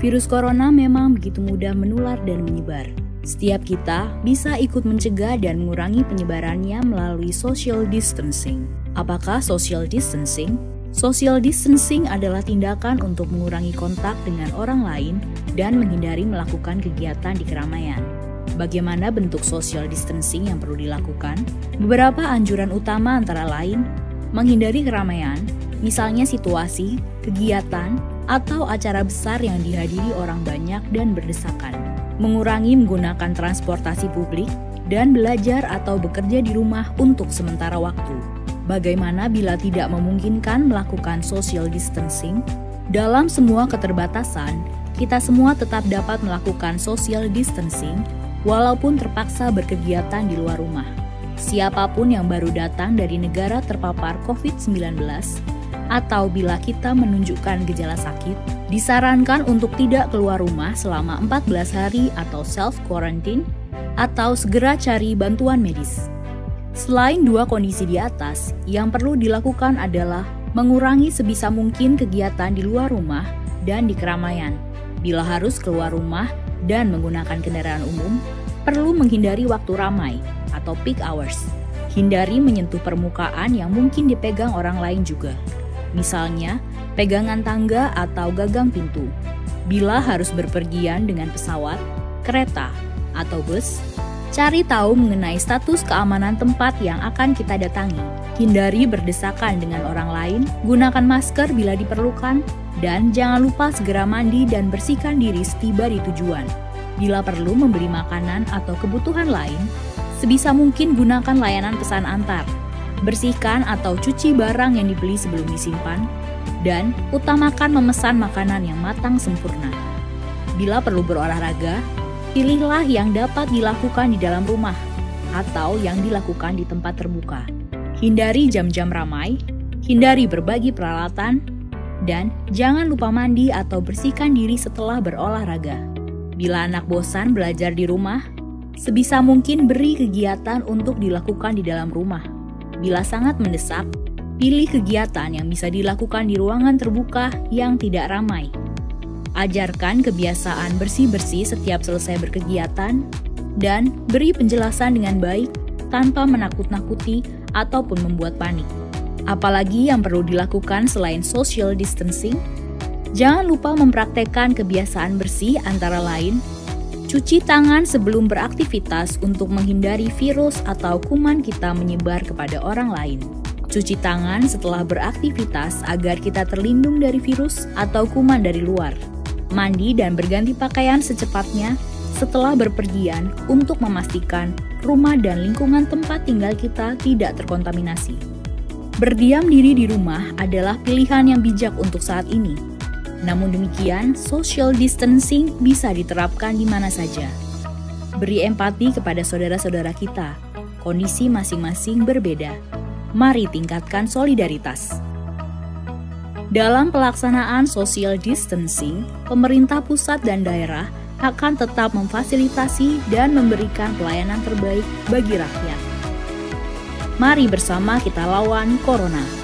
Virus corona memang begitu mudah menular dan menyebar. Setiap kita bisa ikut mencegah dan mengurangi penyebarannya melalui social distancing. Apakah social distancing? Social distancing adalah tindakan untuk mengurangi kontak dengan orang lain dan menghindari melakukan kegiatan di keramaian. Bagaimana bentuk social distancing yang perlu dilakukan? Beberapa anjuran utama antara lain, menghindari keramaian, misalnya situasi, kegiatan, atau acara besar yang dihadiri orang banyak dan berdesakan. Mengurangi menggunakan transportasi publik dan belajar atau bekerja di rumah untuk sementara waktu. Bagaimana bila tidak memungkinkan melakukan social distancing? Dalam semua keterbatasan, kita semua tetap dapat melakukan social distancing walaupun terpaksa berkegiatan di luar rumah. Siapapun yang baru datang dari negara terpapar COVID-19 atau bila kita menunjukkan gejala sakit, disarankan untuk tidak keluar rumah selama 14 hari atau self-quarantine atau segera cari bantuan medis. Selain dua kondisi di atas, yang perlu dilakukan adalah mengurangi sebisa mungkin kegiatan di luar rumah dan di keramaian. Bila harus keluar rumah dan menggunakan kendaraan umum, perlu menghindari waktu ramai atau peak hours. Hindari menyentuh permukaan yang mungkin dipegang orang lain juga. Misalnya, pegangan tangga atau gagang pintu. Bila harus berpergian dengan pesawat, kereta, atau bus, cari tahu mengenai status keamanan tempat yang akan kita datangi. Hindari berdesakan dengan orang lain, gunakan masker bila diperlukan, dan jangan lupa segera mandi dan bersihkan diri setiba di tujuan. Bila perlu membeli makanan atau kebutuhan lain, sebisa mungkin gunakan layanan pesan antar. Bersihkan atau cuci barang yang dibeli sebelum disimpan, dan utamakan memesan makanan yang matang sempurna. Bila perlu berolahraga, pilihlah yang dapat dilakukan di dalam rumah atau yang dilakukan di tempat terbuka. Hindari jam-jam ramai, hindari berbagi peralatan, dan jangan lupa mandi atau bersihkan diri setelah berolahraga. Bila anak bosan belajar di rumah, sebisa mungkin beri kegiatan untuk dilakukan di dalam rumah. Bila sangat mendesak, pilih kegiatan yang bisa dilakukan di ruangan terbuka yang tidak ramai. Ajarkan kebiasaan bersih-bersih setiap selesai berkegiatan, dan beri penjelasan dengan baik tanpa menakut-nakuti ataupun membuat panik. Apalagi yang perlu dilakukan selain social distancing? Jangan lupa mempraktekkan kebiasaan bersih antara lain, cuci tangan sebelum beraktivitas untuk menghindari virus atau kuman kita menyebar kepada orang lain. Cuci tangan setelah beraktivitas agar kita terlindung dari virus atau kuman dari luar. Mandi dan berganti pakaian secepatnya setelah berpergian untuk memastikan rumah dan lingkungan tempat tinggal kita tidak terkontaminasi. Berdiam diri di rumah adalah pilihan yang bijak untuk saat ini. Namun demikian, social distancing bisa diterapkan di mana saja. Beri empati kepada saudara-saudara kita. Kondisi masing-masing berbeda. Mari tingkatkan solidaritas. Dalam pelaksanaan social distancing, pemerintah pusat dan daerah akan tetap memfasilitasi dan memberikan pelayanan terbaik bagi rakyat. Mari bersama kita lawan corona.